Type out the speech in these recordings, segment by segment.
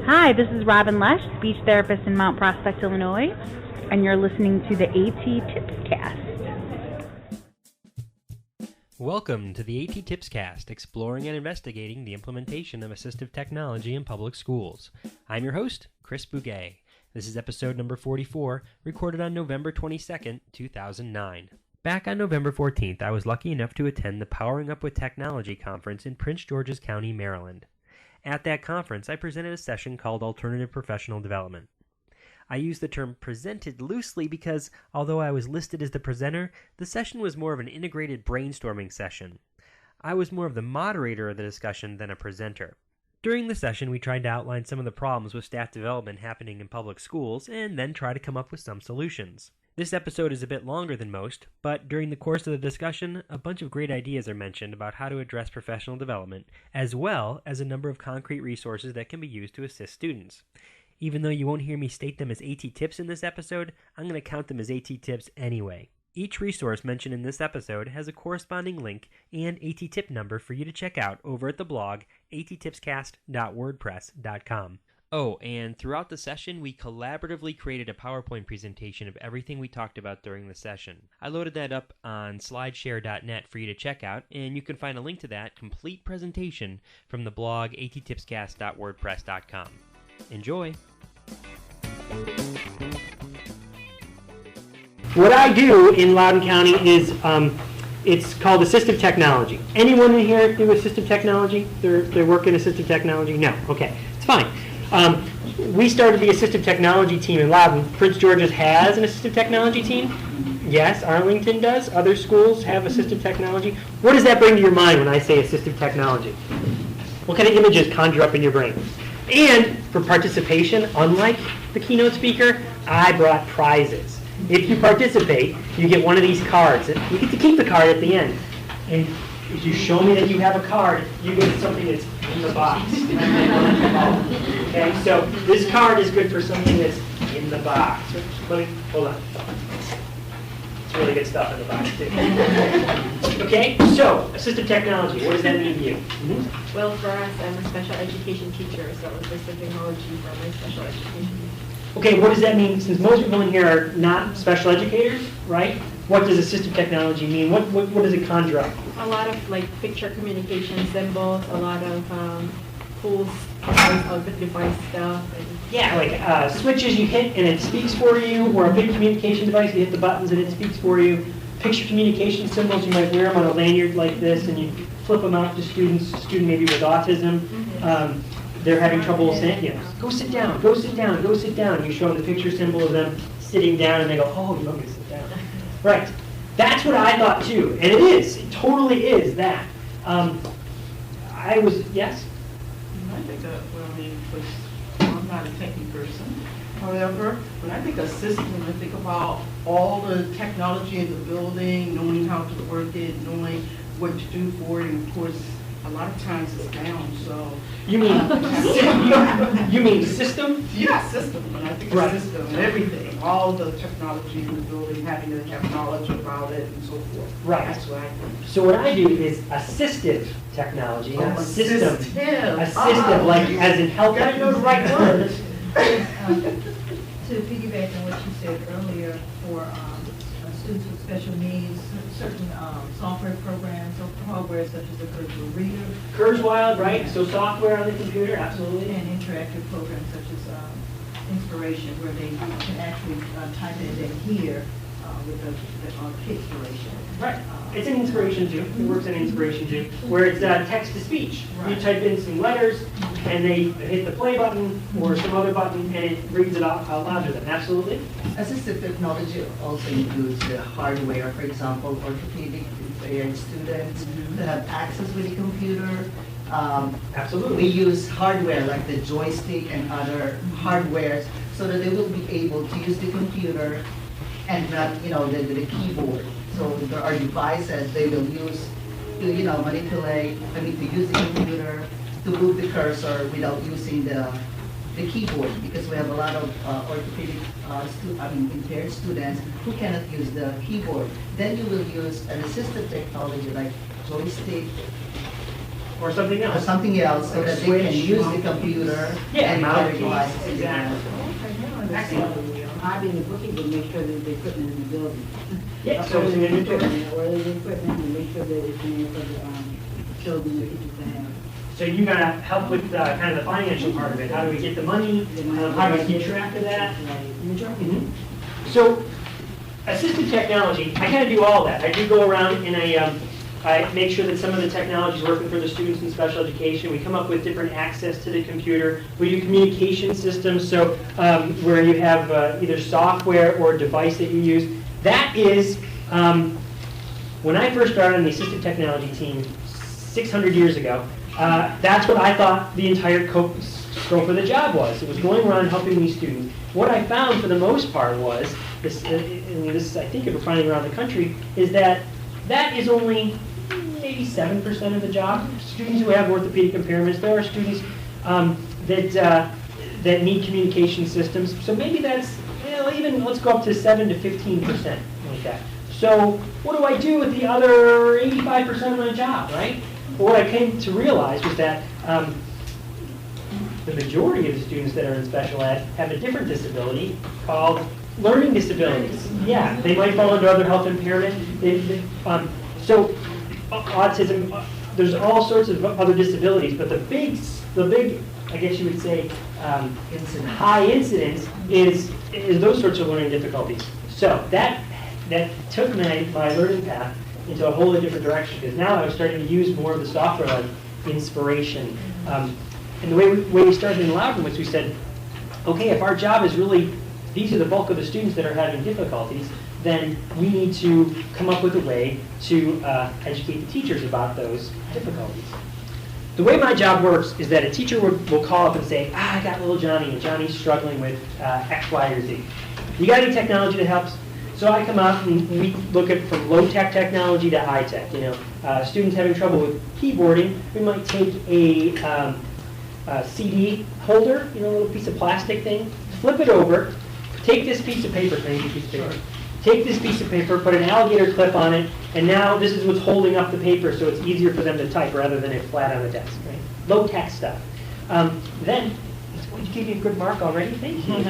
Hi, this is Robin Lesh, speech therapist in Mount Prospect, Illinois, and you're listening to the A.T.TIPSCAST. Welcome to the A.T.TIPSCAST, exploring and investigating the implementation of assistive technology in public schools. I'm your host, Chris Bouguet. This is episode number 44, recorded on November 22nd, 2009. Back on November 14th, I was lucky enough to attend the Powering Up with Technology conference in Prince George's County, Maryland. At that conference, I presented a session called Alternative Professional Development. I use the term presented loosely because, although I was listed as the presenter, the session was more of an integrated brainstorming session. I was more of the moderator of the discussion than a presenter. During the session, we tried to outline some of the problems with staff development happening in public schools and then try to come up with some solutions. This episode is a bit longer than most, but during the course of the discussion, a bunch of great ideas are mentioned about how to address professional development, as well as a number of concrete resources that can be used to assist students. Even though you won't hear me state them as AT Tips in this episode, I'm going to count them as AT Tips anyway. Each resource mentioned in this episode has a corresponding link and AT Tip number for you to check out over at the blog ATTIPSCAST.wordpress.com. Oh, and throughout the session, we collaboratively created a PowerPoint presentation of everything we talked about during the session. I loaded that up on slideshare.net for you to check out, and you can find a link to that complete presentation from the blog ATTIPSCAST.wordpress.com. Enjoy! What I do in Loudoun County is, it's called Assistive Technology. Anyone in here do assistive technology? They work in assistive technology? No. Okay. It's fine. We started the assistive technology team in Loudoun. Prince George's has an assistive technology team. Yes, Arlington does. Other schools have assistive technology. What does that bring to your mind when I say assistive technology? What kind of images conjure up in your brain? And for participation, unlike the keynote speaker, I brought prizes. If you participate, you get one of these cards. You get to keep the card at the end. And if you show me that you have a card, you get something that's in the box. Okay, so this card is good for something that's in the box. Hold on. It's really good stuff in the box, too. Okay, so assistive technology, what does that mean to you? Mm-hmm. Well, for us, I'm a special education teacher, so assistive technology for my special education. Okay, what does that mean? Since most people in here are not special educators, right? What does assistive technology mean? What does it conjure up? A lot of picture communication symbols, a lot of cool device stuff. Yeah, like switches you hit and it speaks for you, or a big communication device, you hit the buttons and it speaks for you. Picture communication symbols, you might wear them on a lanyard like this and you flip them out to students, student maybe with autism. Mm-hmm. They're having trouble saying, go sit down, go sit down, go sit down. You show them the picture symbol of them sitting down and they go, oh, you want me to sit down? Right. That's what I thought too. And it is. It totally is that. Yes? I think I'm not a techie person. However, when I think of system, I think about all the technology in the building, knowing how to work it, knowing what to do for it, and of course, a lot of times it's down, so. You mean system? Yeah, system. When I think of system and everything, all the technology in the building, having to have knowledge about it and so forth. Right. That's what I think. So what I do is assistive technology, not system. Assistive, like as in help. Gotta know the right words. To piggyback on what you said earlier, for students with special needs, certain software programs or hardware such as a virtual reader. Kurzweil, right? So software on the computer, absolutely. And interactive programs such as Inspiration, where they can actually type it in here with the Inspiration. Right. It's an Inspiration too. It works in Inspiration too, where it's text to speech. Right. You type in some letters, and they hit the play button or some other button, and it reads it out loud to them. Absolutely. Assistive technology also includes the hardware, for example, orthopedic students that have access with the computer. Absolutely. We use hardware like the joystick and other hardwares so that they will be able to use the computer and not, the keyboard. So there are devices they will use to, manipulate, to use the computer, to move the cursor without using the keyboard, because we have a lot of orthopedic impaired students who cannot use the keyboard. Then you will use an assistive technology like joystick or something or else. something else, so that they can use the computer Yeah, and mount other it. devices. Exactly. I being the bookkeeper, make sure that the equipment is in the building. Yeah, so Order it's the in the equipment, order the equipment, and make sure that it's in there for the children and teachers to have. So you're going to help with kind of the financial part of it. How do we get the money? How do we keep track of that? Mhm. So assistive technology, I kind of do all that. I do go around and I make sure that some of the technology is working for the students in special education. We come up with different access to the computer. We do communication systems, so where you have either software or a device that you use. That is, when I first started on the assistive technology team 600 years ago, that's what I thought the entire scope of the job was. It was going around helping these students. What I found for the most part was, this I think if we're finding around the country, is that is only maybe 7% of the job. Students who have orthopedic impairments, there are students that need communication systems. So maybe that's, even let's go up to 7 to 15% like that. So what do I do with the other 85% of my job, right? Well, what I came to realize was that the majority of the students that are in special ed have a different disability called learning disabilities. Yeah, they might fall under other health impairment. So autism, there's all sorts of other disabilities, but the big, I guess you would say, high incidence is those sorts of learning difficulties. So that took my learning path into a wholly different direction, because now I was starting to use more of the software like inspiration. And the way we started in Loudon was we said, okay, if our job is really, these are the bulk of the students that are having difficulties, then we need to come up with a way to educate the teachers about those difficulties. The way my job works is that a teacher will call up and say, I got little Johnny, and Johnny's struggling with X, Y, or Z. You got any technology that helps? So I come out and we look at from low-tech technology to high-tech. Students having trouble with keyboarding, we might take a CD holder, a little piece of plastic thing, flip it over, take this piece of paper, take this piece of paper, put an alligator clip on it, and now this is what's holding up the paper, so it's easier for them to type rather than it flat on the desk. Right? Low-tech stuff. Then, you gave me a good mark already. Thank you.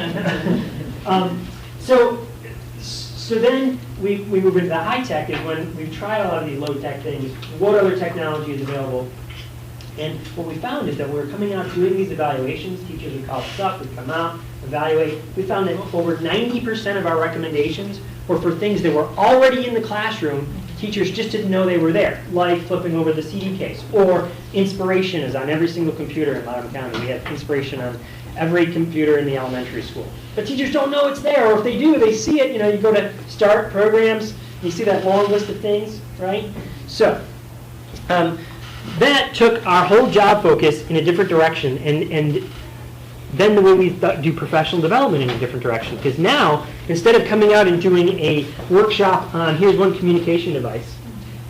So then we move into the high-tech, is when we've tried a lot of these low-tech things. What other technology is available? And what we found is that we were coming out doing these evaluations. Teachers would call us up, we'd come out, evaluate. We found that over 90% of our recommendations were for things that were already in the classroom. Teachers just didn't know they were there, like flipping over the CD case, or inspiration is on every single computer in Loudoun County. We have inspiration on every computer in the elementary school. But teachers don't know it's there, or if they do, they see it. You go to start programs, you see that long list of things, right? So that took our whole job focus in a different direction, and then the way we do professional development in a different direction. Because now, instead of coming out and doing a workshop on here's one communication device,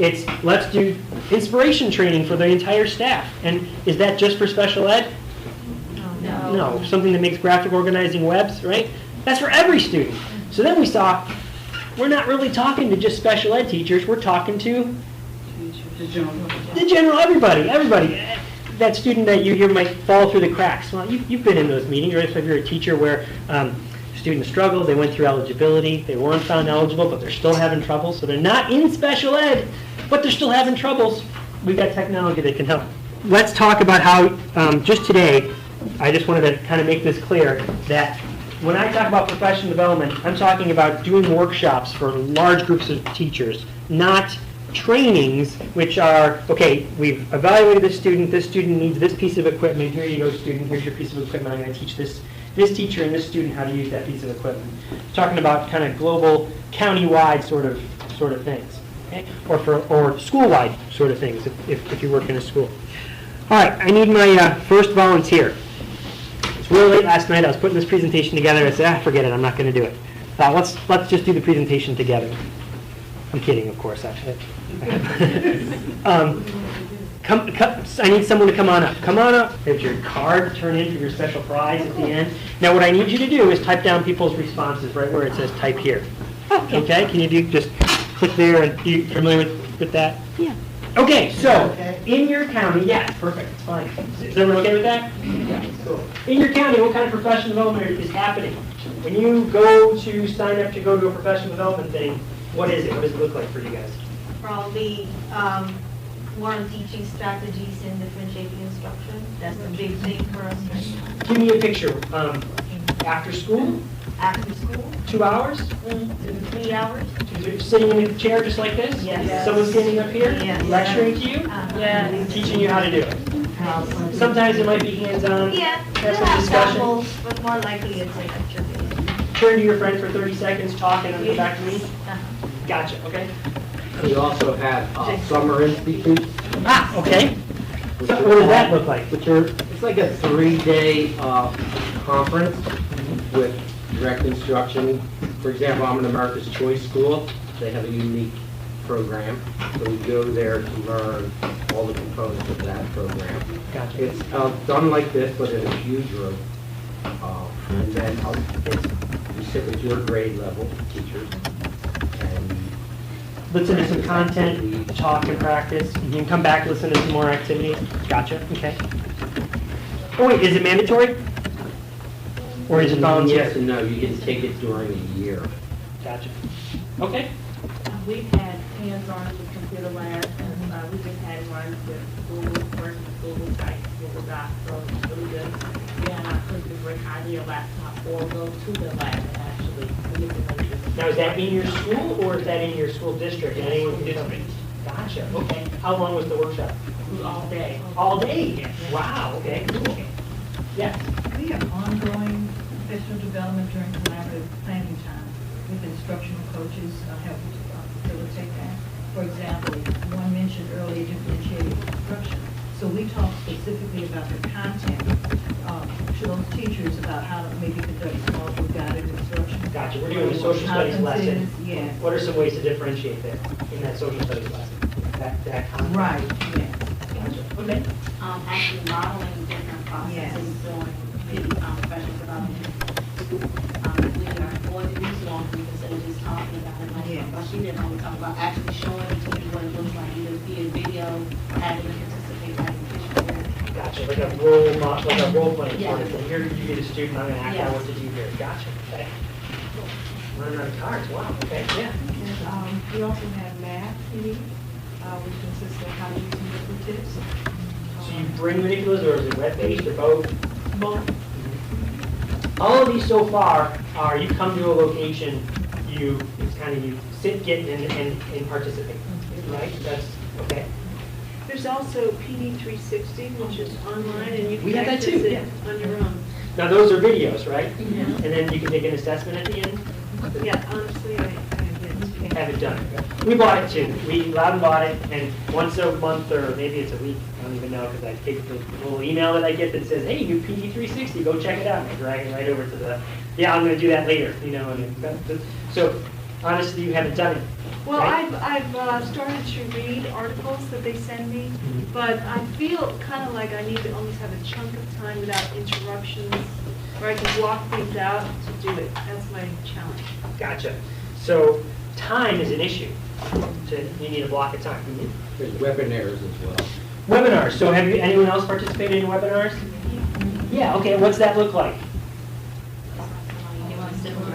it's let's do inspiration training for the entire staff. And is that just for special ed? No. Something that makes graphic organizing webs, right? That's for every student. So then we saw we're not really talking to just special ed teachers, we're talking to the general, everybody. That student that you hear might fall through the cracks. Well, you've been in those meetings, right? So if you're a teacher where students struggled, they went through eligibility, they weren't found eligible, but they're still having trouble. So they're not in special ed, but they're still having troubles. We've got technology that can help. Let's talk about how, just today, I just wanted to kind of make this clear that when I talk about professional development, I'm talking about doing workshops for large groups of teachers, not trainings, which are, okay, we've evaluated this student needs this piece of equipment, here you go student, here's your piece of equipment, I'm going to teach this teacher and this student how to use that piece of equipment. Talking about kind of global, county-wide sort of things, okay? Or school-wide sort of things if you work in a school. All right, I need my first volunteer. It's really late last night, I was putting this presentation together, I said, forget it, I'm not going to do it. Let's just do the presentation together. I'm kidding, of course, actually. I need someone to come on up. Come on up. There's your card to turn in for your special prize at the end. Now what I need you to do is type down people's responses right where it says type here. Okay? Can you just click there, and you familiar with that? Yeah. Okay, so, Okay. in your county, yes, perfect, it's fine. Is everyone okay with that? Yeah. Cool. In your county, what kind of professional development is happening? When you go to sign up to go to a professional development thing, what is it? What does it look like for you guys? Probably more on teaching strategies and differentiating instruction. That's a big thing for us right now. Give me a picture. After school, After school, 2 hours? 3 hours. You're sitting in a chair just like this? Yes. Someone's standing up here, Yes. lecturing to you, Yeah. teaching you how to do it. Sometimes it might be hands-on. Yeah, Have we'll some have discussion. samples, but more likely it's a lecture based. Turn to your friend for 30 seconds, talk, and then come back to me. Gotcha, okay? We also have summer institute. Ah, okay. So what does that look like? It's like a 3-day conference with direct instruction. For example, I'm in America's Choice School. They have a unique program, so we go there to learn all the components of that program. Gotcha. It's done like this, but in a huge room. And then you sit with your grade level teachers, and Listen to some content, talk and practice. You can come back, listen to some more activities. Gotcha, okay. Oh wait, is it mandatory? Or is it volunteer? Yes and no, you can take it during a year. Gotcha. Okay. We've had hands-on with computer labs, and we just had ones with Google, first with Google Sites, Google Docs, so it's really good. We had our kids to bring either your laptop or go to the lab and actually manipulate it. Now, is that in your school or is that in your school district and anyone can do something? Gotcha, okay. How long was the workshop? All day. All day? Wow, okay, cool. Yes. We have ongoing professional development during collaborative planning time with instructional coaches help facilitate that. For example, one mentioned earlier differentiated instruction. So we talk specifically about the content to those teachers about how to maybe conduct small group guided instruction. Gotcha, we're doing a social studies lesson. Yes. What are some ways to differentiate there in that social studies lesson? That content? Right, yes. Gotcha, okay. Actually modeling different processes during the professional development. We are going to do long because they were just talking about it, like she didn't want to talk about actually showing it to you what it looks like, either via video, having to participate, having visual. Gotcha, like a role playing sort of thing. Here you get a student, I'm gonna act out what to do here. Gotcha, okay. Learning on cards, wow, okay, yeah. And we also have math PD, which consists of how to use different tips. So you bring manipulatives, or is it web-based, or both? Both. All of these so far are you come to a location, it's kind of you sit, get, and participate, right? That's, okay. There's also PD360, which is online, and you We can have that access too, it yeah. on your own. Now, those are videos, right? Yeah. And then you can take an assessment at the end? Yeah, honestly, I Haven't done it. We bought it too. Loudon bought it, and once a month, or maybe it's a week, I don't even know, because I take the little email that I get that says, hey, new PD360, go check it out. And I drag it right over to yeah, I'm going to do that later, so, honestly, you haven't done it. Well, right? I've started to read articles that they send me, but I feel kind of like I need to almost have a chunk of time without interruptions, where I can block things out to do it. That's my challenge. Gotcha. So, time is an issue. You need a block of time. There's webinars as well. Webinars. So have anyone else participated in webinars? Yeah, okay. What's that look like?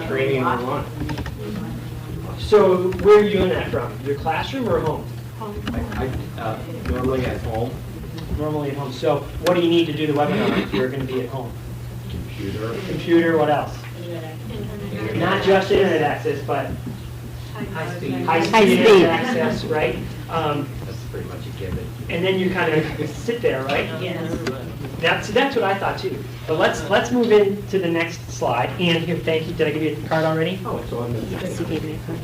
Training online. So where are you doing that from? Your classroom or home? I normally at home. Normally at home. So what do you need to do the webinar if you're going to be at home? Computer, what else? Not just internet access, but high-speed internet access, right? That's pretty much a given. And then you kind of sit there, right? Yes. That's what I thought too. But let's move into the next slide. And here, thank you. Did I give you the card already? Oh, it's on the. Yes, you gave me a card.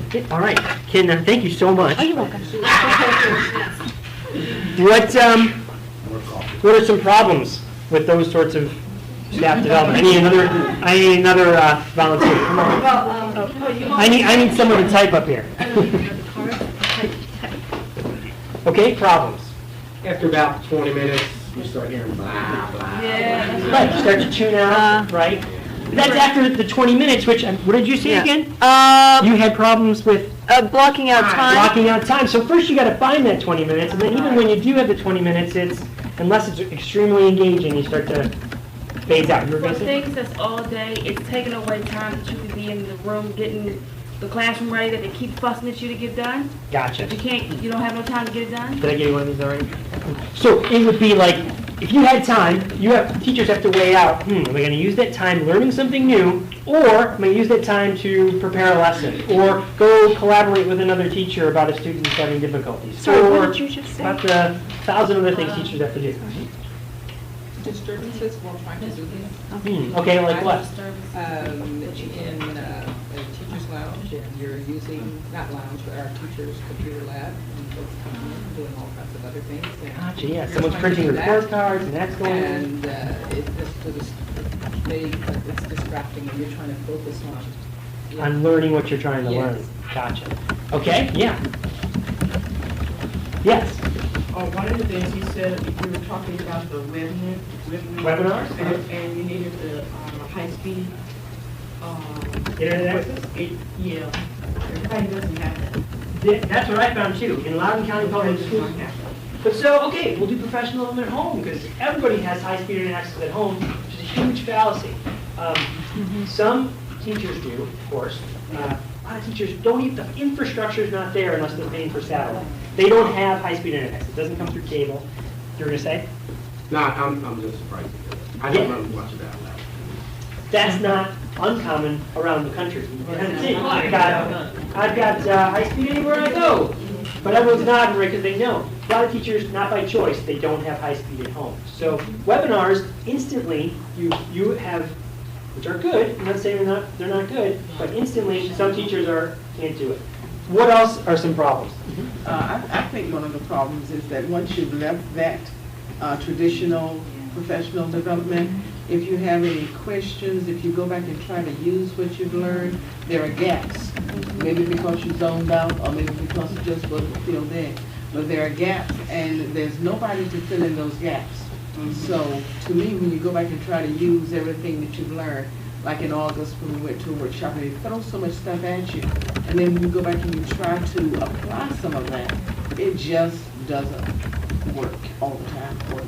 Okay, all right. Ken, thank you so much. Oh, you're welcome. What are some problems with those sorts of staff development? I need another volunteer. Come on. I need someone to type up here. Okay, problems. After about 20 minutes, you start hearing blah, blah. Right, you start to tune out, right? That's after the 20 minutes, which, what did you say again? You had problems with Blocking out time. blocking out time. So first you got to find that 20 minutes, and then even when you do have the 20 minutes, unless it's extremely engaging, you start to phase out. You were For going to say? things that's all day, it's taking away time that you could be in the room getting the classroom ready that they keep fussing at you to get done. Gotcha. But you don't have no time to get it done. Did I give you one of these already? So it would be like, if you had time, teachers have to weigh out, am I going to use that time learning something new, or am I going to use that time to prepare a lesson, or go collaborate with another teacher about a student who's having difficulties, Sorry, what did you just say? about the 1,000 other things teachers have to do. Disturbances while trying to do this. Okay, like what? In a teacher's lounge, and you're using, not lounge, but our teacher's computer lab, and folks coming in, doing all kinds of other things. And Gotcha, yeah, you're someone's trying to printing do report that, cards, and that's going on. And it's distracting, and you're trying to focus on. On learning what you're trying to Yes. learn. Gotcha. Okay, yeah. Yes. One of the things he said, we were talking about the Webinars? and you needed the high-speed. Internet access? Yeah, everybody doesn't have that. That's what I found too, in Loudoun County Public Schools. But so, okay, we'll do professional development at home, because everybody has high-speed internet access at home, which is a huge fallacy. Some teachers do, of course. A lot of teachers don't even, the infrastructure is not there unless they're paying for satellite. They don't have high-speed internet access. It doesn't come through cable. You were going to say? No, I'm just surprised. I don't remember much of that. That's not uncommon around the country. I've got high-speed anywhere I go. But everyone's nodding right because they know. A lot of teachers, not by choice, they don't have high-speed at home. So webinars, instantly, you have, which are good. I'm not saying they're not good, but instantly, some teachers can't do it. What else are some problems? I think one of the problems is that once you've left that traditional professional development, if you have any questions, if you go back and try to use what you've learned, there are gaps. Maybe because you zoned out, or maybe because it just wasn't filled in. But there are gaps, and there's nobody to fill in those gaps. So to me, when you go back and try to use everything that you've learned, like in August when we went to a workshop, and they throw so much stuff at you, and then when you go back and you try to apply some of that, it just doesn't work all the time for you.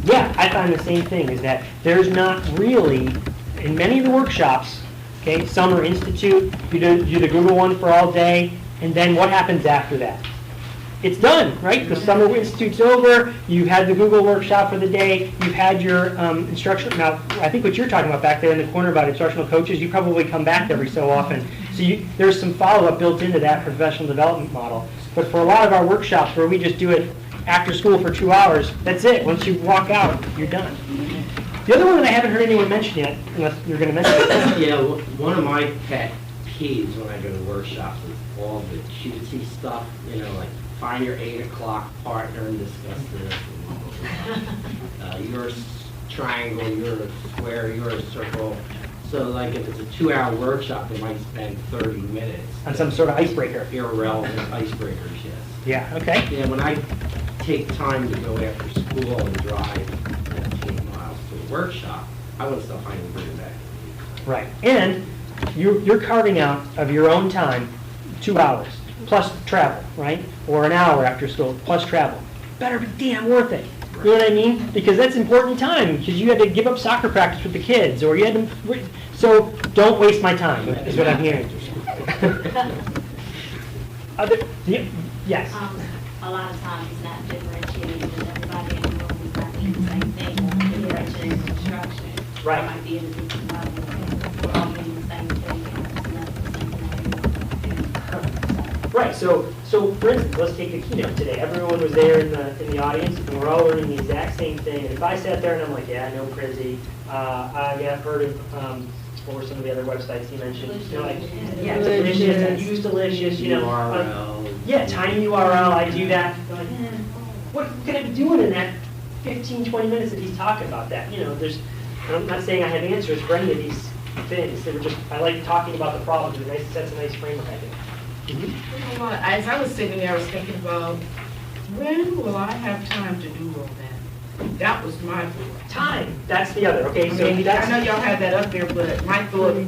Yeah, I find the same thing, is that there's not really, in many of the workshops, okay, some are institute, you do the Google one for all day, and then what happens after that? It's done, right? The summer institute's over, you had the Google workshop for the day, you've had your instructional, now I think what you're talking about back there in the corner about instructional coaches, you probably come back every so often. So there's some follow-up built into that professional development model. But for a lot of our workshops where we just do it after school for 2 hours, that's it. Once you walk out, you're done. The other one that I haven't heard anyone mention yet, unless you're going to mention it. Yeah, one of my pet peeves when I go to workshops is all the cutesy stuff, like find your 8 o'clock partner and discuss this. You're a triangle, you're a square, you're a circle. So like if it's a 2-hour workshop, they might spend 30 minutes. On some sort of icebreaker. Irrelevant icebreakers, yes. Yeah, okay. Yeah, when I take time to go after school and drive 15 miles to a workshop, I want stuff I can bring back. Right. And you're carving out of your own time 2 hours, plus travel, right? Or an hour after school, plus travel. Better be damn worth it. You know what I mean? Because that's important time, because you had to give up soccer practice with the kids, or you had to... So don't waste my time, is what I'm hearing. Yes? A lot of times it's not differentiating, because everybody in the room is not doing the same thing, differentiating instruction. Right. It might be in a different level, we're all doing the same thing, and it's not the same thing. Right, so for instance, let's take the keynote today. Everyone was there in the audience, and we're all learning the exact same thing. And if I sat there and I'm like, yeah, I know Prizzy, I've heard of, what were some of the other websites he mentioned? Delicious, I use Delicious, URL. Yeah, tiny URL, I do that. I'm like, what could I be doing in that 15, 20 minutes that he's talking about that? I'm not saying I have answers for any of these things. They were just, I like talking about the problems. It sets a nice framework, I think. As I was sitting there, I was thinking about, when will I have time to do all that? That was my thought. Time, that's the other, okay? So I that's, know y'all had that up there, but my thought on,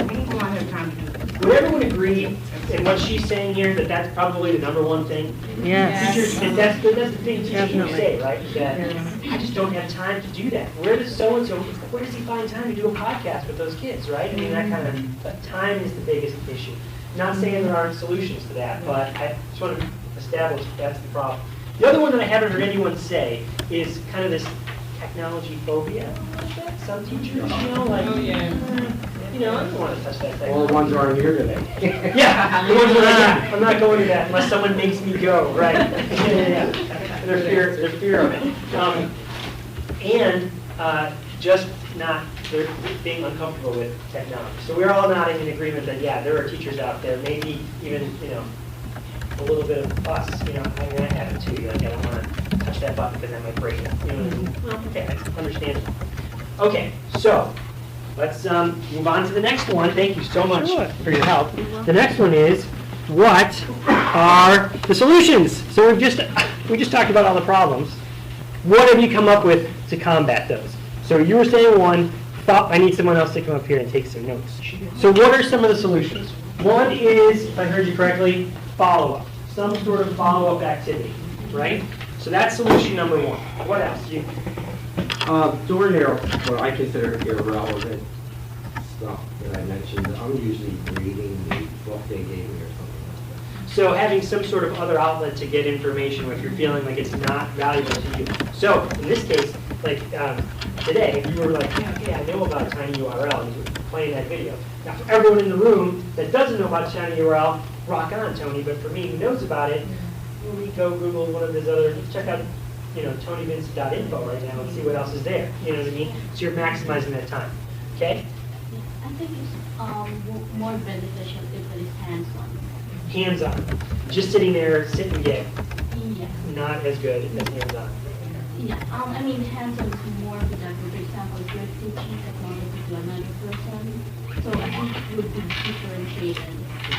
when will I have time to do that? would everyone agree in what she's saying here, that that's probably the number one thing? Yes. Teachers, and that's the thing teachers will Definitely. say, right? That I just don't have time to do that. Where does so-and-so, where does he find time to do a podcast with those kids, right? I mean, that kind of, but time is the biggest issue. Not saying there aren't solutions to that, but I just want to establish that's the problem. The other one that I haven't heard anyone say is kind of this technology phobia. Some teachers, you know, like, you know, I don't want to touch that thing. All the ones who aren't here today. Yeah, the ones that I'm not going to that unless someone makes me go, right? Yeah. Their fear of it. And just not, they're being uncomfortable with technology. So we're all nodding in agreement that, yeah, there are teachers out there, maybe even, you know, a little bit of us, you know, I mean, I have it too. Like, I don't want to touch that button because I might break it. You know what I mean? Well, okay, that's understandable. Okay, so let's move on to the next one. Thank you so much for your help. The next one is, what are the solutions? So we just talked about all the problems. What have you come up with to combat those? So you were saying one, thought I need someone else to come up here and take some notes. So what are some of the solutions? One is, if I heard you correctly, follow-up. Some sort of follow-up activity, right? So that's solution number one. What else? During what I consider irrelevant stuff that I mentioned, I'm usually reading the book they gave me or something like that. So having some sort of other outlet to get information if you're feeling like it's not valuable to you. So in this case, like today, if you were like, yeah, okay, I know about TinyURL, and you're playing that video. Now for everyone in the room that doesn't know about TinyURL, rock on, Tony. But for me who knows about it, we go Google one of his other, check out, you know, tonyvince.info right now and see what else is there. You know what I mean? So you're maximizing that time. Okay? I think it's more beneficial if it is hands-on. Hands-on. Just sitting there, sit and get. Yeah. Not as good as hands-on. Yeah, I mean, hands-on is more productive. For example, if you're teaching technology to another person, so I think it would be differentiated.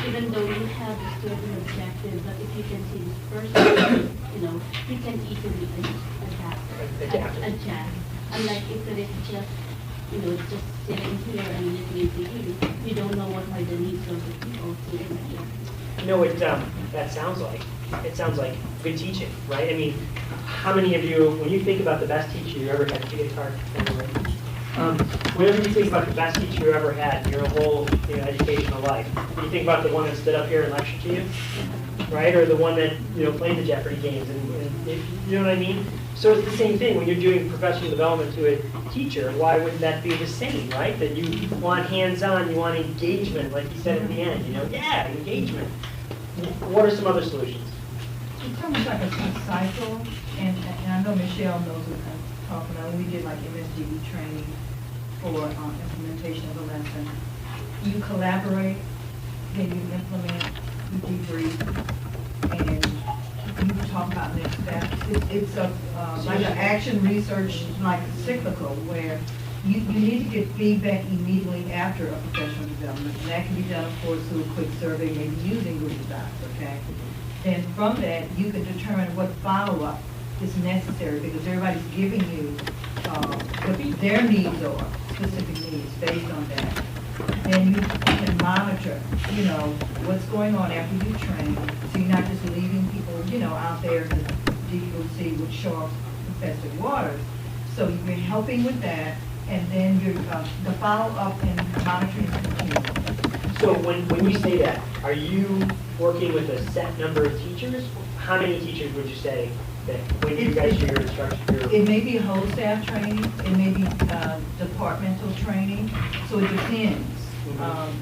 Even though you have a certain objective, but if you can see this person, you know, you can easily adjust. Unlike if it is just, you know, just sitting here and listening to you, you don't know what are the needs of the people sitting here. You know what that sounds like? It sounds like good teaching, right? I mean, how many of you, when you think about the best teacher you ever had, did you get tired? Whenever you think about the best teacher you ever had in your whole educational life, you think about the one that stood up here and lectured to you, right? Or the one that played the Jeopardy games, and you know what I mean? So it's the same thing when you're doing professional development to a teacher. Why wouldn't that be the same, right? That you want hands-on, you want engagement, like you said at the end. Yeah, engagement. What are some other solutions? It's almost like a cycle, and I know Michelle knows what I'm talking about. We did like MSDB training for implementation of a lesson. You collaborate, then you implement, you debrief, and you talk about next steps. It's like an action research, like cyclical, where you need to get feedback immediately after a professional development. And that can be done, of course, through a quick survey, maybe using Google Docs, okay? And from that, you can determine what follow-up is necessary, because everybody's giving you what their needs are, specific needs based on that. Then you can monitor, what's going on after you train, so you're not just leaving people, out there in the deep blue sea with sharks infested waters. So you're helping with that, and then the follow-up and monitoring is continuing. So when you say that, are you working with a set number of teachers? How many teachers would you say that when you guys do your instruction? It may be whole staff training, it may be departmental training, so it depends.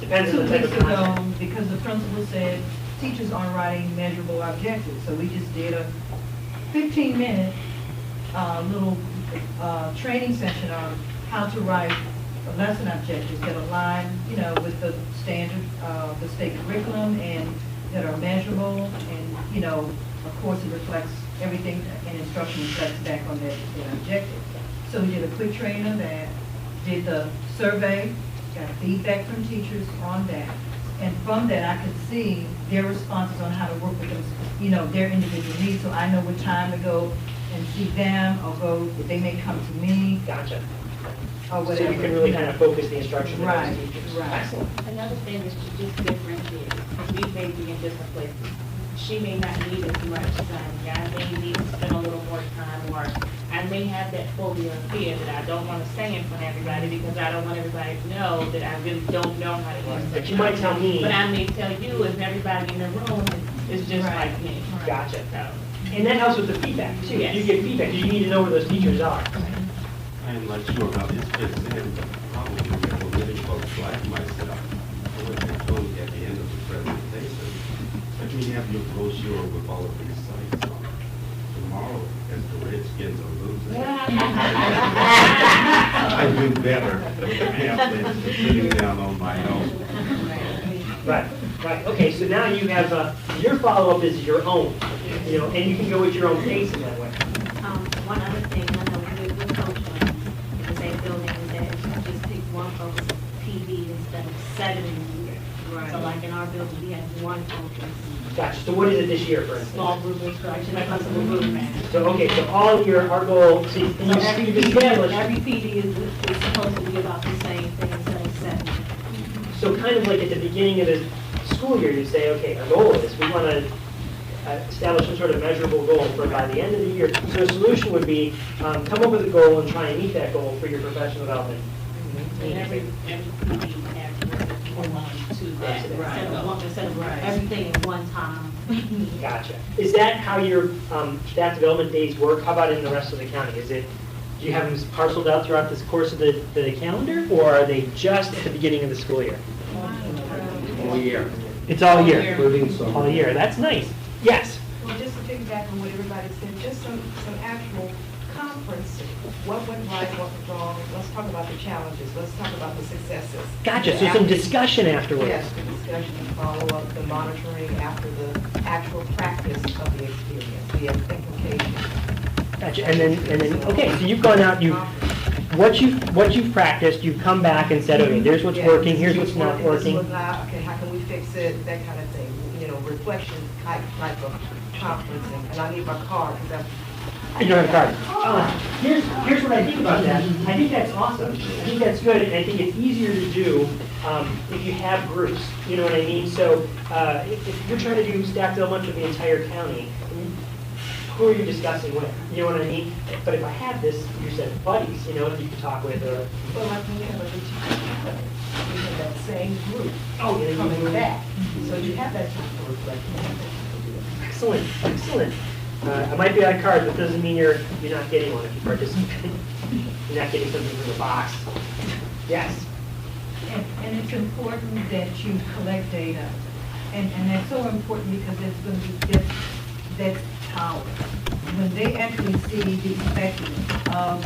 Depends on 2 the type weeks of ago, content. because the principal said teachers aren't writing measurable objectives, so we just did a 15-minute little training session on how to write lesson objectives that align, with the standard, the state curriculum, and that are measurable, and, of course, it reflects everything, and instruction reflects back on that objective. So we did a quick training of that, did the survey, got feedback from teachers on that, and from that I could see their responses on how to work with them, their individual needs, so I know what time to go and see them, or go, they may come to me, Gotcha. or So whatever. you can really kind of focus the instruction on Right, those teachers. right. Excellent. Another thing is to just differentiate, because we may be in different places. She may not need as much time, I may need to spend a little more time, or I may have that phobia or fear that I don't want to say in front of everybody because I don't want everybody to know that I really don't know how to use it. But you might tell me. But I may tell you if everybody in the room is just Right. like me. Gotcha. So, And that helps with the feedback too. Yes. You get feedback, you need to know where those teachers are. I'm not sure about this, but probably for many folks like myself, what they told me at the end of the presentation, let me have your brochure with all of these sites on it. Tomorrow, as the Redskins are losing, I do better than sitting down on my own. Right, right. Okay, so now you have, your follow-up is your own, you know, and you can go at your own pace in that way. One other thing, I know with coaching, in the same building, is that you just pick one focus PD instead of 7 in a year. So like in our building, we have one focus. Gotcha. So what is it this year, for instance? Small group instruction, flexible group management. So, okay, so all our goal, see, and So every you've established, PD is supposed to be about the same thing instead of 7. so kind of like at the beginning of the school year, you say, okay, our goal is, we want to establish some sort of measurable goal for by the end of the year. So a solution would be, come up with a goal and try and meet that goal for your professional development. and every PD has one to that. Instead of everything at one time. Gotcha. Is that how your staff development days work? How about in the rest of the county? Do you have them parceled out throughout the course of the calendar, or are they just at the beginning of the school year? All year. It's all year. Including summer. All year. That's nice. Yes. Well, just to piggyback on what everybody said, just some actual conference, what went right, what went wrong, let's talk about the challenges, let's talk about the successes. Gotcha. So some discussion afterwards. Yes, the discussion and follow-up, the monitoring after the actual practice of the experience, the implications. Gotcha. And then, okay, so you've gone out, what you've practiced, you've come back and said, okay, here's what's working, here's what's not working. This was not, okay, how can we fix it, that kind of thing, you know, reflection type of conferencing, and I need my card, because You don't have a card. Here's what I think about that. I think that's awesome. I think that's good, and I think it's easier to do if you have groups. You know what I mean? So if you're trying to do staff development for the entire county, who are you discussing with? You know what I mean? But if I have this, you said buddies, you know, if you can talk with. well, like when we have a teacher, we have that same group Yeah, coming back, so you have that time to reflect. Excellent, excellent. I might be on card, but doesn't mean you're not getting one if you participate. You're not getting something from the box. Yes. And it's important that you collect data. And that's so important because it's going to be that's power. When they actually see the effectiveness of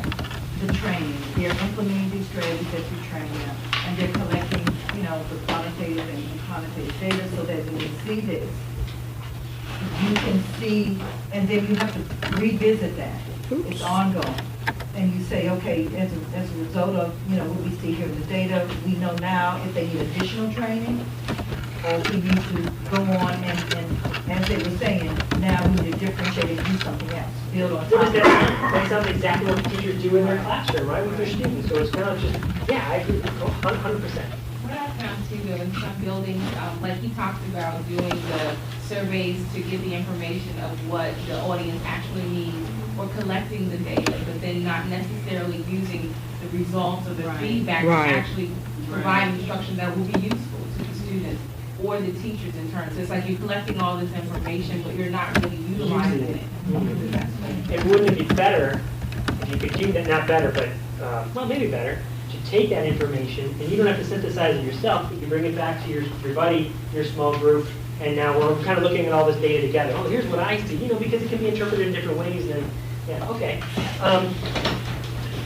the training, they're implementing these strategies that you train them, and they're collecting, you know, the quantitative and quantitative data so that when you see this, you can see, and then you have to revisit that. It's ongoing. And you say, okay, as a result of, you know, what we see here in the data, we know now if they need additional training, or if we need to go on and as they were saying, now we need to differentiate and do something else, build on top of it. That sounds exactly what the teachers do in their classroom, right, with their students. So it's kind of just, yeah, I agree, 100%. What I found too, though, in some buildings, like he talked about doing the surveys to get the information of what the audience actually needs, or collecting the data, but then not necessarily using the results of the feedback to actually provide instruction that will be useful to the students or the teachers in turn. So it's like you're collecting all this information, but you're not really utilizing it. And wouldn't it be better if you could do that, not better, but, well, maybe better, to take that information, and you don't have to synthesize it yourself, but you bring it back to your buddy, your small group, and now we're kind of looking at all this data together. Oh, here's what I see, you know, because it can be interpreted in different ways, and yeah, okay.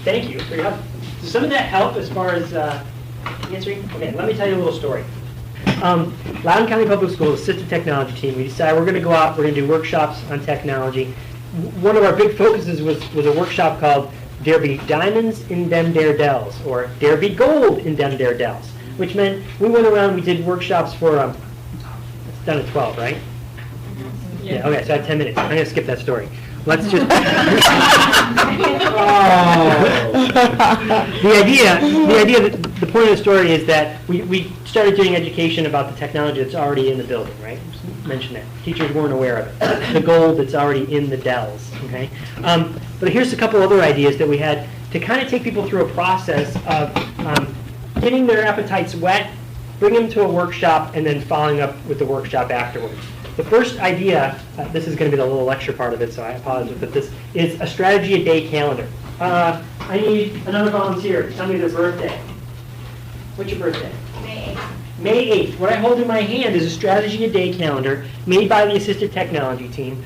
Thank you for your help. Does some of that help as far as answering? Okay, let me tell you a little story. Loudoun County Public Schools Assistive Technology team, we decided we're going to go out, we're going to do workshops on technology. One of our big focuses was a workshop called There Be Diamonds in Them Dare Dells, or There Be Gold in Them Dare Dells, which meant we went around, we did workshops for, it's done at 12, right? Yeah, okay, so I had 10 minutes. I'm going to skip that story. Let's just. The point of the story is that we started doing education about the technology that's already in the building, right? Just mention that. Teachers weren't aware of it. The gold that's already in the Dells, okay? But here's a couple other ideas that we had to kind of take people through a process of getting their appetites wet, bring them to a workshop, and then following up with the workshop afterwards. The first idea, this is going to be the little lecture part of it, so I apologize, but this is a strategy a day calendar. I need another volunteer to tell me their birthday. What's your birthday? May 8th. May 8th. What I hold in my hand is a strategy a day calendar made by the Assistive Technology team.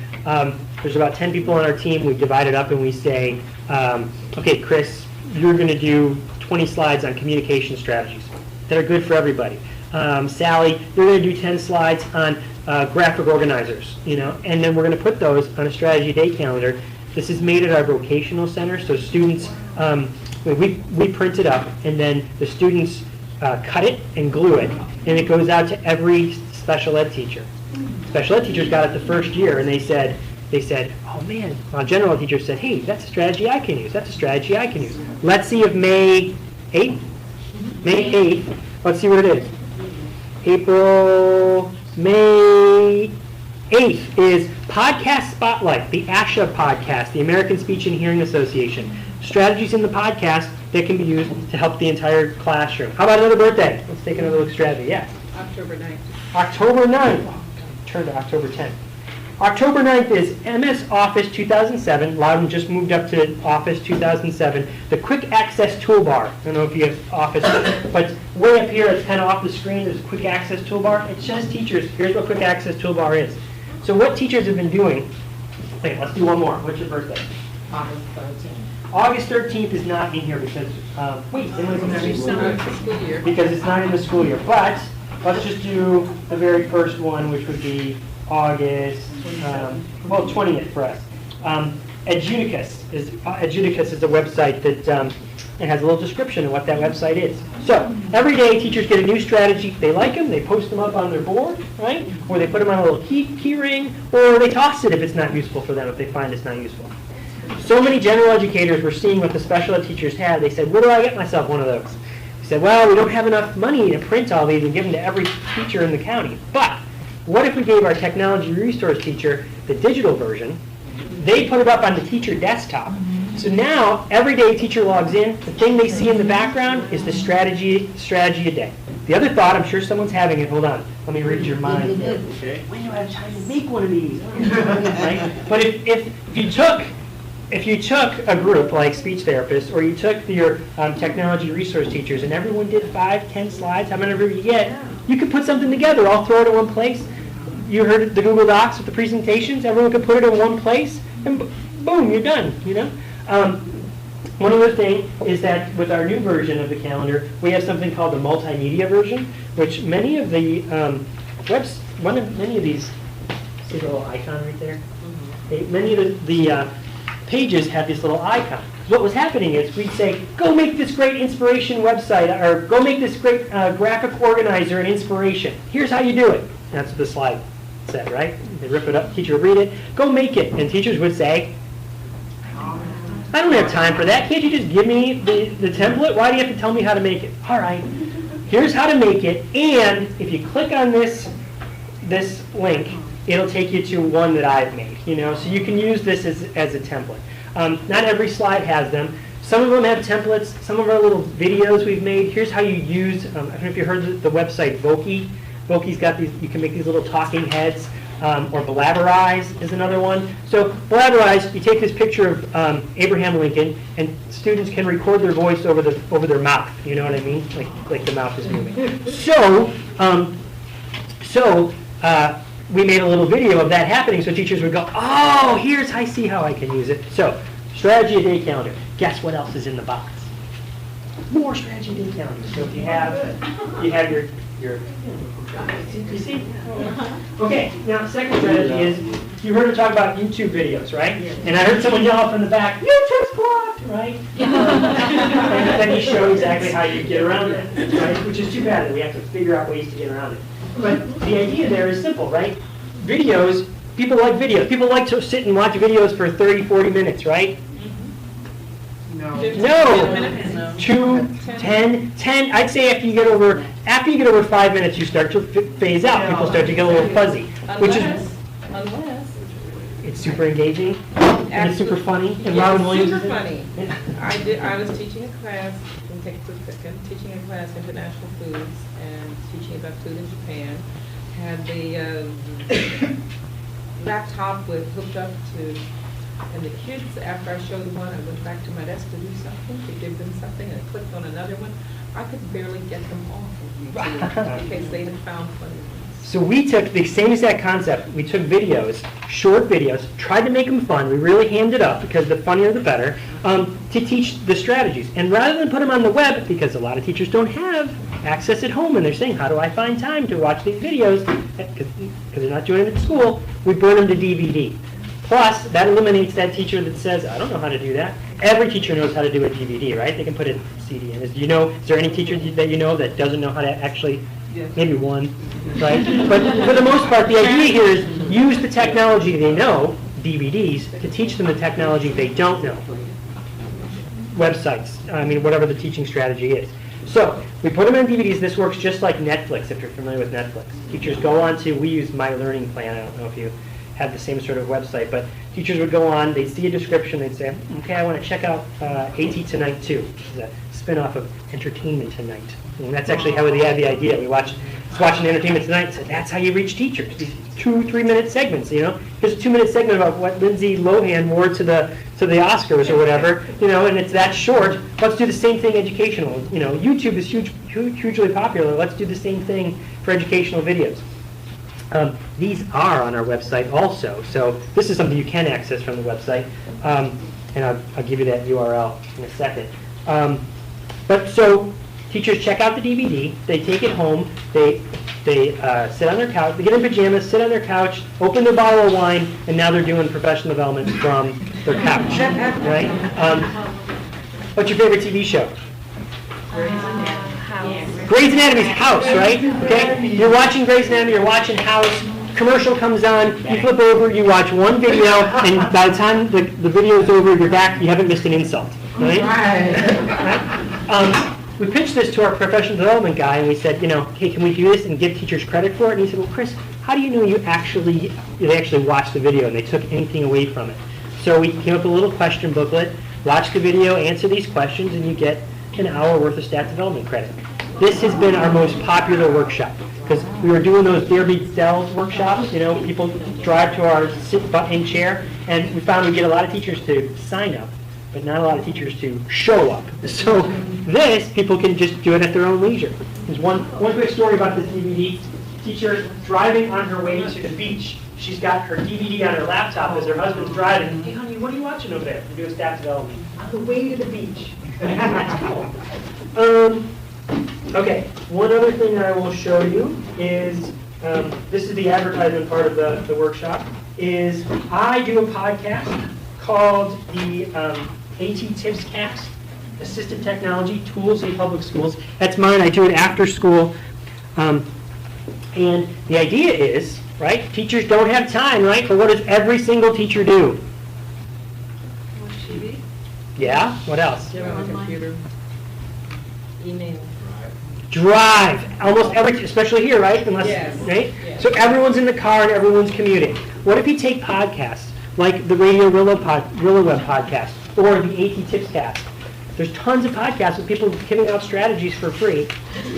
There's about 10 people on our team. We divide it up and we say, okay, Chris, you're going to do 20 slides on communication strategies that are good for everybody. Sally, you're going to do 10 slides on graphic organizers, and then we're going to put those on a strategy day calendar. This is made at our vocational center, so students, we print it up, and then the students cut it and glue it, and it goes out to every special ed teacher. Special ed teachers got it the first year, and they said, oh man, general ed teachers said, hey, that's a strategy I can use, that's a strategy I can use. Let's see if May 8th, let's see what it is. May 8th is Podcast Spotlight, the ASHA podcast, the American Speech and Hearing Association. Strategies in the podcast that can be used to help the entire classroom. How about another birthday? Let's take another look at strategy. Yeah. October 9th. October 9th. Turn to October 10th. October 9th is MS Office 2007. Loudon just moved up to Office 2007. The Quick Access Toolbar. I don't know if you have Office, but way up here, it's kind of off the screen, there's a Quick Access Toolbar. It says teachers, here's what Quick Access Toolbar is. So what teachers have been doing, wait, let's do one more. What's your birthday? August 13th. August 13th is not in here because, School year. because it's not in the school year. But let's just do the very first one, which would be August, 20th for us. Educas is a website that it has a little description of what that website is. So every day teachers get a new strategy. They like them, they post them up on their board, right? Or they put them on a little key ring, or they toss it if it's not useful for them, if they find it's not useful. So many general educators were seeing what the special ed teachers had. They said, where do I get myself one of those? They said, well, we don't have enough money to print all these and give them to every teacher in the county. But what if we gave our technology resource teacher the digital version? They put it up on the teacher desktop. So now, every day a teacher logs in, the thing they see in the background is the strategy a day. The other thought, I'm sure someone's having it, hold on, let me read your mind. Okay. When do I have time to make one of these? Right? But if you took a group like speech therapists, or you took your technology resource teachers, and everyone did 5, 10 slides, how many you get, you could put something together, all throw it in one place. You heard the Google Docs with the presentations, everyone could put it in one place, and boom, you're done, One other thing is that with our new version of the calendar, we have something called the multimedia version, which many of the many of these, see the little icon right there? Many of the pages have this little icon. What was happening is we'd say, go make this great inspiration website, or go make this great graphic organizer and inspiration. Here's how you do it. That's what the slide said, right? They rip it up, teacher would read it, go make it. And teachers would say, I don't have time for that. Can't you just give me the template? Why do you have to tell me how to make it? All right, here's how to make it. And if you click on this link, it'll take you to one that I've made. So you can use this as a template. Not every slide has them. Some of them have templates. Some of our little videos we've made. Here's how you use, I don't know if you heard the website Voki. Voki's got these, you can make these little talking heads. Or Blaberize is another one. So Blaberize, you take this picture of Abraham Lincoln, and students can record their voice over their mouth. You know what I mean? Like the mouth is moving. So we made a little video of that happening, so teachers would go, oh, I see how I can use it. So strategy a day calendar. Guess what else is in the box? More strategy a day calendars. So if you have your you see? Okay, now second strategy is, you heard her talk about YouTube videos, right? And I heard someone yell from the back, YouTube's blocked, right? And then you show exactly how you get around it, right? Which is too bad that we have to figure out ways to get around it. But the idea there is simple, right? Videos People like videos. People like to sit and watch videos for 30, 40 minutes, right? No. No. 2, 10. I'd say after you get over 5 minutes, you start to phase out. People start to get a little fuzzy, which is Unless. it's super engaging and it's super funny. And Robin Williams Super is funny. I was teaching a class, teaching a class international foods and teaching about food in Japan. Had the laptop hooked up to, and the kids, after I showed them one, I went back to my desk to do something, to give them something, and I clicked on another one. I could barely get them off of YouTube because they had found funny ones. So we took the same exact concept. We took videos, short videos, tried to make them fun. We really hammed it up because the funnier the better, to teach the strategies. And rather than put them on the web, because a lot of teachers don't have access at home and they're saying, how do I find time to watch these videos? Because they're not doing it at school, we burn them to DVD. Plus, that eliminates that teacher that says, I don't know how to do that. Every teacher knows how to do a DVD, right? They can put a CD in. Is there any teacher that you know that doesn't know how to actually, maybe one, right? But for the most part, the idea here is use the technology they know, DVDs, to teach them the technology they don't know. Websites, whatever the teaching strategy is. So, we put them on DVDs. This works just like Netflix, if you're familiar with Netflix. Teachers go on to, we use My Learning Plan. I don't know if you have the same sort of website, but teachers would go on, they'd see a description, they'd say, okay, I want to check out A.T.TIPSCAST 2, which is a spin-off of Entertainment Tonight. And that's actually how they had the idea. We watching Entertainment Tonight and said, that's how you reach teachers. These 2-3-minute segments, Here's a 2-minute segment about what Lindsay Lohan wore to the Oscars or whatever, and it's that short. Let's do the same thing educational. YouTube is hugely popular. Let's do the same thing for educational videos. These are on our website also, so this is something you can access from the website, and I'll give you that URL in a second. But so teachers check out the DVD, they take it home, they sit on their couch, they get in pajamas, sit on their couch, open their bottle of wine, and now they're doing professional development from their couch, right? What's your favorite TV show? Grey's Anatomy's House, right? Okay, you're watching Grey's Anatomy, you're watching House, commercial comes on, you flip over, you watch one video, and by the time the video is over, you're back, you haven't missed an insult, right? We pitched this to our professional development guy, and we said, hey, can we do this and give teachers credit for it? And he said, well, Chris, how do you know they actually watched the video and they took anything away from it? So we came up with a little question booklet, watch the video, answer these questions, and you get an hour worth of staff development credit. This has been our most popular workshop because we were doing those Dare Beats Dell workshops. People drive to our sit-in chair, and we found we get a lot of teachers to sign up, but not a lot of teachers to show up. So this, people can just do it at their own leisure. There's one quick story about this DVD. Teacher driving on her way to the beach. She's got her DVD on her laptop as her husband's driving. Hey, honey, what are you watching over there? We're doing staff development. On the way to the beach. Okay, one other thing that I will show you is, this is the advertisement part of the workshop, is I do a podcast called the A.T.TIPSCAST, Assistive Technology, Tools in Public Schools. That's mine. I do it after school. And the idea is, right, teachers don't have time, right? But what does every single teacher do? Watch TV. Yeah? What else? Get on the computer. Email. Drive. Almost every, especially here, right? Unless, right? Yes. So everyone's in the car and everyone's commuting. What if you take podcasts like the Radio Web podcast or the A.T.TIPSCAST? There's tons of podcasts with people giving out strategies for free.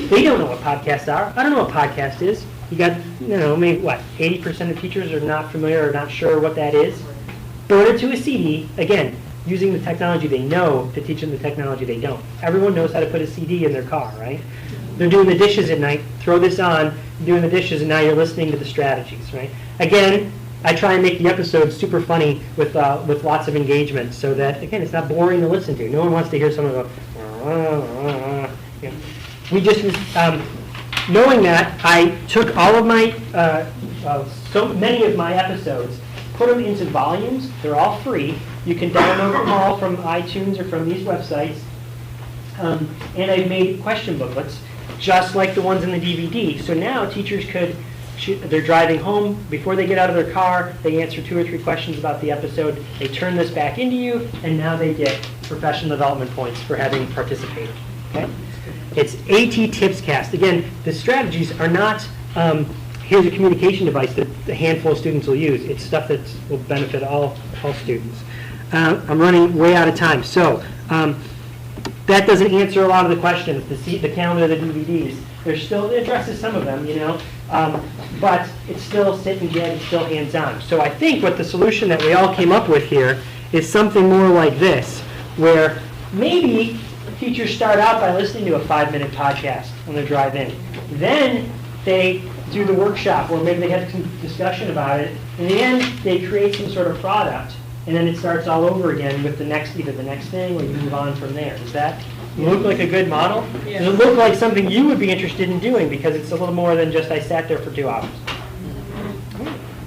They don't know what podcasts are. I don't know what podcast is. You got, maybe 80% of teachers are not familiar or not sure what that is. Burn it to a CD, again, using the technology they know to teach them the technology they don't. Everyone knows how to put a CD in their car, right? They're doing the dishes at night, throw this on, doing the dishes, and now you're listening to the strategies, right? Again, I try and make the episodes super funny with lots of engagement so that, again, it's not boring to listen to. No one wants to hear someone go, We just, knowing that, I took all of my, so many of my episodes, put them into volumes. They're all free. You can download them all from iTunes or from these websites. And I've made question booklets, just like the ones in the DVD. So now teachers could they're driving home. Before they get out of their car, they answer 2 or 3 questions about the episode. They turn this back into you, and now they get professional development points for having participated. Okay? It's A.T.TIPSCAST. Again, the strategies are not, here's a communication device that a handful of students will use. It's stuff that will benefit all students. I'm running way out of time. So that doesn't answer a lot of the questions. The calendar, the DVDs. It addresses some of them, but it's still sit and get, it's still hands-on. So I think what the solution that we all came up with here is something more like this, where maybe teachers start out by listening to a 5-minute podcast on the drive in. Then they do the workshop, or maybe they have some discussion about it. In the end, they create some sort of product, and then it starts all over again with either the next thing, or you move on from there. Does that look like a good model? Yeah. Does it look like something you would be interested in doing? Because it's a little more than just I sat there for 2 hours.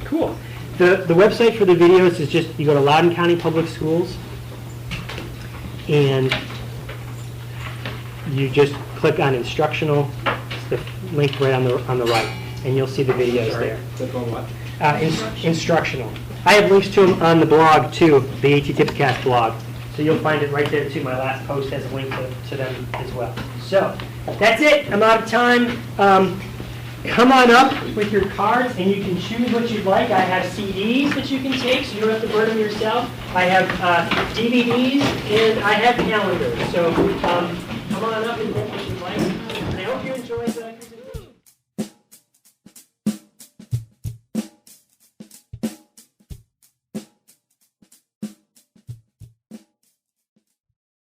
Cool. The website for the videos is just, you go to Loudoun County Public Schools, and you just click on instructional. It's the link right on the right, and you'll see the videos there. Click on what? Instructional. I have links to them on the blog too, the A.T.TIPSCAST blog. So you'll find it right there too. My last post has a link to them as well. So that's it. I'm out of time. Come on up with your cards, and you can choose what you'd like. I have CDs that you can take, so you don't have to burn them yourself. I have DVDs, and I have calendars. So come on up and get what you'd like. And I hope you enjoyed the presentation.